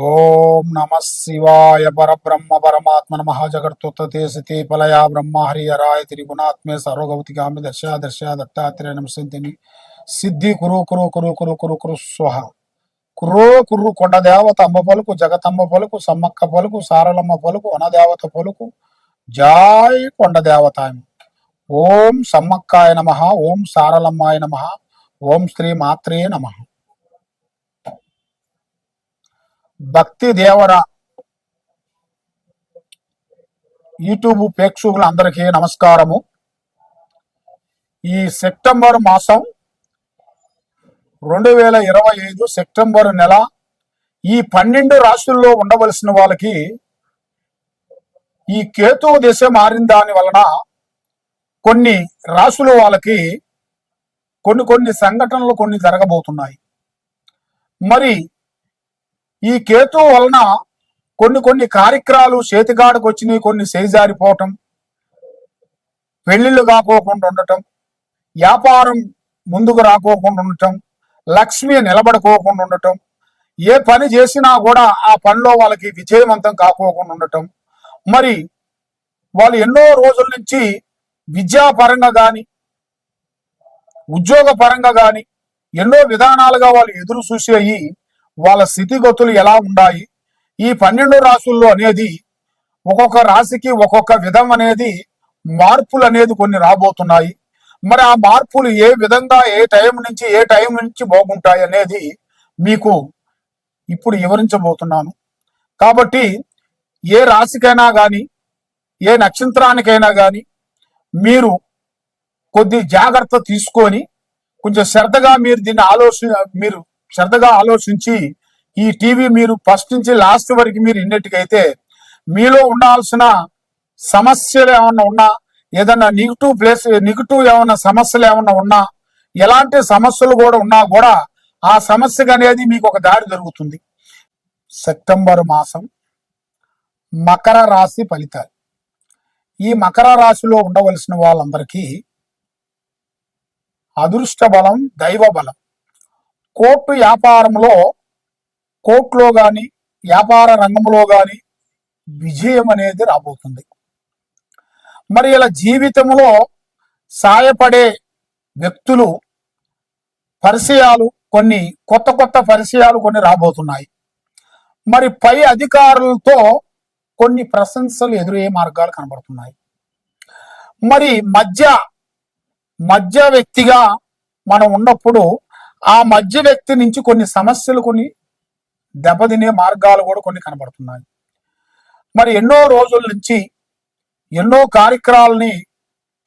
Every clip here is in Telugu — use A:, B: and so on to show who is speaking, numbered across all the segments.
A: ఓం నమ శివాయ పరబ్రహ్మ పరమాత్మ నమ జగత్తుతే సతే పలయా బ్రహ్మ హరిహరాయ త్రిగుణాత్మే సర్వగౌతికామి దశ దశ దత్తాత్రేయ నమసింతిని సిద్ధి కురు కురు కురు కురు కురు కురు స్వహ కుర్రో కుర్రు కొండ దేవత అమ్మ పలుకు జగతమ్మ పలుకు సమ్మక్క పలుకు సారలమ్మ పలుకు వనదేవత పలుకు జాయ్ కొండ దేవత. ఓం సమ్మక్కాయ నమ, ఓం సారలమ్మాయ నమ, ఓం శ్రీ మాత్రే నమ. భక్తి దేవర యూట్యూబ్ ప్రేక్షకులందరికీ నమస్కారము. ఈ సెప్టెంబర్ మాసం 2025 సెప్టెంబర్ నెల ఈ 12 రాశుల్లో ఉండవలసిన వాళ్ళకి ఈ కేతు దశ మారిన దాని వలన కొన్ని రాశుల వాళ్ళకి కొన్ని సంఘటనలు కొన్ని జరగబోతున్నాయి. మరి ఈ కేతు వలన కొన్ని కార్యక్రమాలు చేతిగాడకు వచ్చినాయి, కొన్ని చేజారిపోవటం, పెళ్లిళ్ళు కాకోకుండా ఉండటం, వ్యాపారం ముందుకు రాకోకుండా ఉండటం, లక్ష్మి నిలబడుకోకుండా ఉండటం, ఏ పని చేసినా కూడా ఆ పనిలో వాళ్ళకి విజయవంతం కాకోకుండా ఉండటం. మరి వాళ్ళు ఎన్నో రోజుల నుంచి విద్యాపరంగా కానీ ఉద్యోగ పరంగా కానీ ఎన్నో విధానాలుగా వాళ్ళు ఎదురు చూసేయి వాళ్ళ స్థితిగతులు ఎలా ఉన్నాయి, ఈ 12 రాశుల్లో అనేది ఒక్కొక్క రాశికి ఒక్కొక్క విధం అనేది మార్పులు అనేది కొన్ని రాబోతున్నాయి. మరి ఆ మార్పులు ఏ విధంగా ఏ టైం నుంచి బాగుంటాయి అనేది మీకు ఇప్పుడు వివరించబోతున్నాను. కాబట్టి ఏ రాశికైనా కానీ ఏ నక్షత్రానికైనా కానీ మీరు కొద్ది జాగ్రత్త తీసుకొని కొంచెం శ్రద్ధగా మీరు దీన్ని శ్రద్ధగా ఆలోచించి ఈ టీవీ మీరు ఫస్ట్ నుంచి లాస్ట్ వరకు మీరు ఇన్నట్టుకైతే మీలో ఉండాల్సిన సమస్యలు ఏమన్నా ఉన్నా, ఏదన్నా నెగిటివ్ ఏమన్నా సమస్యలు ఏమన్నా ఉన్నా, ఎలాంటి సమస్యలు కూడా ఉన్నా కూడా ఆ సమస్యకు అనేది మీకు ఒక దారి దొరుకుతుంది. సెప్టెంబర్ మాసం మకర రాశి ఫలితాలు. ఈ మకర రాశిలో ఉండవలసిన వాళ్ళందరికీ అదృష్ట బలం, దైవ బలం. కోర్టులో కానీ వ్యాపార రంగంలో కానీ విజయం అనేది రాబోతుంది. మరి ఇలా జీవితంలో సాయపడే వ్యక్తులు పరిచయాలు కొత్త పరిచయాలు కొన్ని రాబోతున్నాయి. మరి పై అధికారులతో కొన్ని ప్రశంసలు ఎదురయ్యే మార్గాలు కనబడుతున్నాయి. మరి మధ్య వ్యక్తిగా మనం ఉన్నప్పుడు ఆ మధ్య వ్యక్తి నుంచి కొన్ని సమస్యలు కొన్ని దెబ్బతినే మార్గాలు కూడా కొన్ని కనబడుతున్నాయి. మరి ఎన్నో రోజుల నుంచి ఎన్నో కార్యక్రమాలని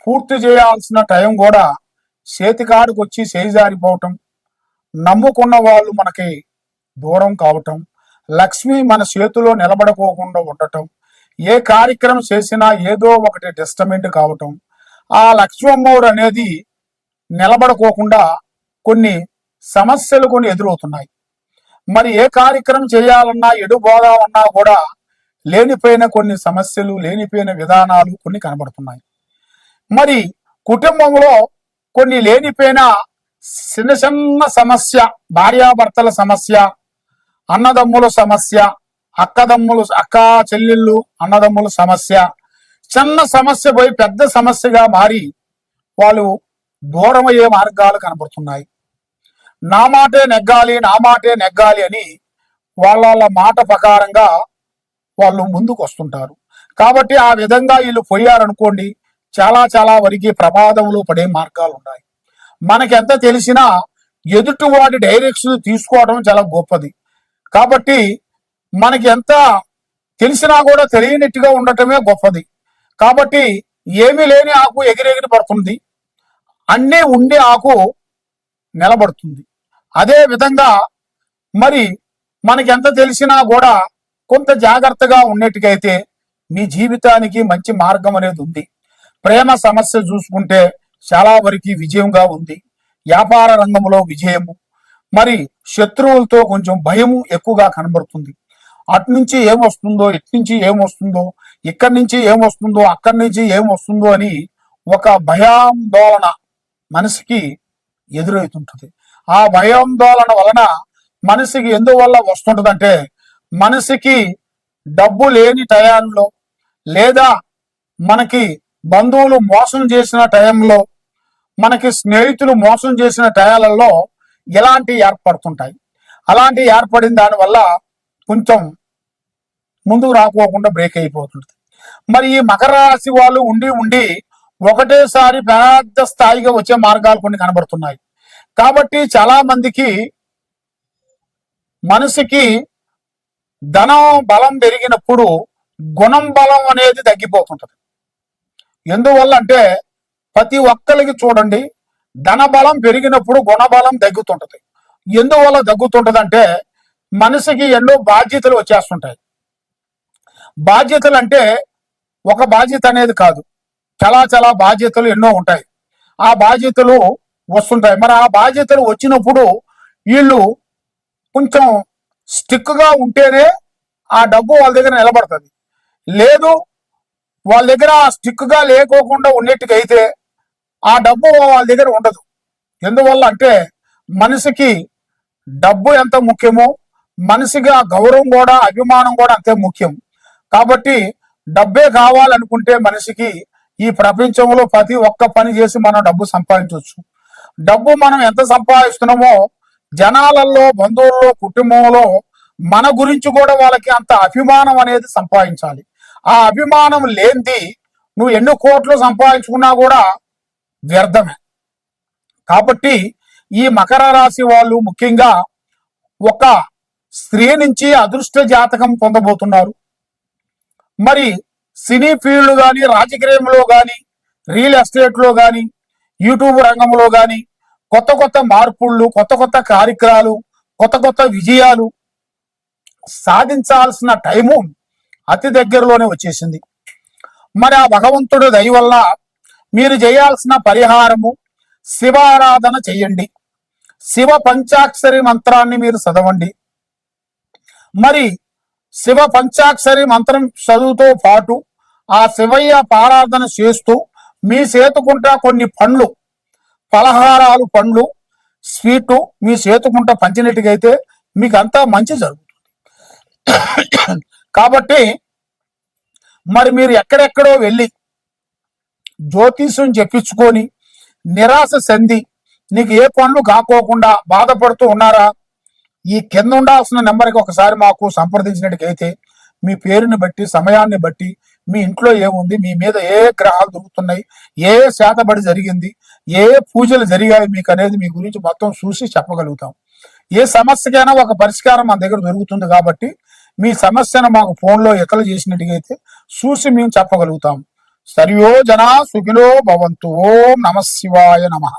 A: పూర్తి చేయాల్సిన టైం కూడా చేతికాడికి వచ్చి చేజారిపోవటం, నమ్ముకున్న వాళ్ళు మనకి దూరం కావటం, లక్ష్మి మన చేతిలో నిలబడుకోకుండా ఉండటం, ఏ కార్యక్రమం చేసినా ఏదో ఒకటి డిస్టర్బెంట్ కావటం, ఆ లక్ష్మమ్మవారు అనేది నిలబడుకోకుండా కొన్ని సమస్యలు కొన్ని ఎదురవుతున్నాయి. మరి ఏ కార్యక్రమం చేయాలన్నా ఎడుబోదామన్నా కూడా లేనిపోయిన కొన్ని సమస్యలు, లేనిపోయిన విధానాలు కొన్ని కనబడుతున్నాయి. మరి కుటుంబంలో కొన్ని లేనిపోయిన చిన్న సమస్య, భార్యాభర్తల సమస్య, అన్నదమ్ముల సమస్య, అక్క చెల్లెళ్ళు అన్నదమ్ముల సమస్య, చిన్న సమస్య పోయి పెద్ద సమస్యగా మారి వాళ్ళు దూరమయ్యే మార్గాలు కనబడుతున్నాయి. నా మాటే నెగ్గాలి అని వాళ్ళ మాట ప్రకారంగా వాళ్ళు ముందుకు వస్తుంటారు. కాబట్టి ఆ విధంగా వీళ్ళు పోయారనుకోండి, చాలా వరకు ప్రమాదంలో పడే మార్గాలు ఉన్నాయి. మనకెంత తెలిసినా ఎదుటి వాడి డైరెక్షన్ తీసుకోవడం చాలా గొప్పది. కాబట్టి మనకి ఎంత తెలిసినా కూడా తెలియనట్టుగా ఉండటమే గొప్పది. కాబట్టి ఏమీ లేని ఆకు ఎగిరెగిరి పడుతుంది, అన్నీ ఉండే ఆకు నిలబడుతుంది. అదే విధంగా మరి మనకి ఎంత తెలిసినా కూడా కొంత జాగ్రత్తగా ఉన్నట్టుకైతే మీ జీవితానికి మంచి మార్గం అనేది ఉంది. ప్రేమ సమస్య చూసుకుంటే చాలా వరకు విజయంగా ఉంది. వ్యాపార రంగంలో విజయము. మరి శత్రువులతో కొంచెం భయము ఎక్కువగా కనబడుతుంది. అటు నుంచి ఏమొస్తుందో, ఇటు నుంచి ఏమొస్తుందో, ఇక్కడి నుంచి ఏమొస్తుందో, అక్కడి నుంచి ఏమొస్తుందో అని ఒక భయాందోళన మనసుకి ఎదురవుతుంటుంది. ఆ భయాందోళన వలన మనిషికి ఎందువల్ల వస్తుంటదంటే మనిషికి డబ్బు లేని టయాల్లో లేదా మనకి బంధువులు మోసం చేసిన టైంలో మనకి స్నేహితులు మోసం చేసిన టయాలలో ఇలాంటి ఏర్పడుతుంటాయి. అలాంటి ఏర్పడిన దానివల్ల కొంచెం ముందుకు రాకోకుండా బ్రేక్ అయిపోతుంది. మరి ఈ మకర రాశి వాళ్ళు ఉండి ఉండి ఒకటేసారి పెద్ద స్థాయిగా వచ్చే మార్గాలు కొన్ని కనబడుతున్నాయి. కాబట్టి చాలా మందికి మనిషికి ధనం బలం పెరిగినప్పుడు గుణం బలం అనేది తగ్గిపోతుంటది. ఎందువల్ల అంటే ప్రతి ఒక్కరికి చూడండి, ధన బలం పెరిగినప్పుడు గుణబలం తగ్గుతుంటది. ఎందువల్ల తగ్గుతుంటది అంటే మనిషికి ఎన్నో బాధ్యతలు వచ్చేస్తుంటాయి. బాధ్యతలు అంటే ఒక బాధ్యత అనేది కాదు, చాలా చాలా బాధ్యతలు ఎన్నో ఉంటాయి. ఆ బాధ్యతలు వస్తుంటాయి. మరి ఆ బాధ్యతలు వచ్చినప్పుడు వీళ్ళు కొంచెం స్టిక్గా ఉంటేనే ఆ డబ్బు వాళ్ళ దగ్గర నిలబడుతుంది. లేదు వాళ్ళ దగ్గర స్టిక్గా లేకోకుండా ఉన్నట్టుగైతే ఆ డబ్బు వాళ్ళ దగ్గర ఉండదు. ఎందువల్ల అంటే మనిషికి డబ్బు ఎంత ముఖ్యమో మనిషిగా గౌరవం కూడా అభిమానం కూడా అంతే ముఖ్యం. కాబట్టి డబ్బే కావాలనుకుంటే మనిషికి ఈ ప్రపంచంలో ప్రతి ఒక్క పని చేసి మనం డబ్బు సంపాదించవచ్చు. డబ్బు మనం ఎంత సంపాదిస్తున్నామో జనాలలో, బంధువుల్లో, కుటుంబంలో మన గురించి కూడా వాళ్ళకి అంత అభిమానం అనేది సంపాదించాలి. ఆ అభిమానం లేనిది నువ్వు ఎన్ని కోట్లు సంపాదించుకున్నా కూడా వ్యర్థమే. కాబట్టి ఈ మకర రాశి వాళ్ళు ముఖ్యంగా ఒక స్త్రీ నుంచి అదృష్ట జాతకం పొందబోతున్నారు. మరి సినీ ఫీల్డ్ కానీ, రాజకీయంలో కానీ, రియల్ ఎస్టేట్లో కానీ, యూట్యూబ్ రంగంలో కానీ కొత్త కొత్త మార్పుళ్ళు, కొత్త కొత్త కార్యక్రమాలు, కొత్త కొత్త విజయాలు సాధించాల్సిన టైము అతి దగ్గరలోనే వచ్చేసింది. మరి ఆ భగవంతుడి దయ వల్ల మీరు చేయాల్సిన పరిహారము శివారాధన చెయ్యండి. శివ పంచాక్షరి మంత్రాన్ని మీరు చదవండి. మరి శివ పంచాక్షరి మంత్రం చదువుతో పాటు ఆ శివయ్య పారాధన చేస్తూ మీ చేతుకుంటా కొన్ని పండ్లు, పలహారాలు, పండ్లు, స్వీటు మీ చేతుకుంటా పంచినట్టుగైతే మీకు అంతా మంచి జరుగుతుంది. కాబట్టి మరి మీరు ఎక్కడెక్కడో వెళ్ళి జ్యోతిష్యం చెప్పించుకొని నిరాశ చెంది నీకు ఏ పనులు కాకోకుండా బాధపడుతూ ఉన్నారా? ఈ కింద ఉండాల్సిన నెంబర్కి ఒకసారి మాకు సంప్రదించినట్టుకైతే మీ పేరుని బట్టి, సమయాన్ని బట్టి, మీ ఇంట్లో ఏముంది, మీ మీద ఏ గ్రహాలు దొరుకుతున్నాయి, ఏ శాతబడి జరిగింది, ఏ పూజలు జరిగాయి మీకు అనేది మీ గురించి మొత్తం చూసి చెప్పగలుగుతాం. ఏ సమస్యకైనా ఒక పరిష్కారం మన దగ్గర దొరుకుతుంది. కాబట్టి మీ సమస్యను మాకు ఫోన్లో ఎక్కలు చేసినట్టుగైతే చూసి మేము చెప్పగలుగుతాం. సర్వో జనా సుఖినో భవంతు. ఓం నమః శివాయ నమః.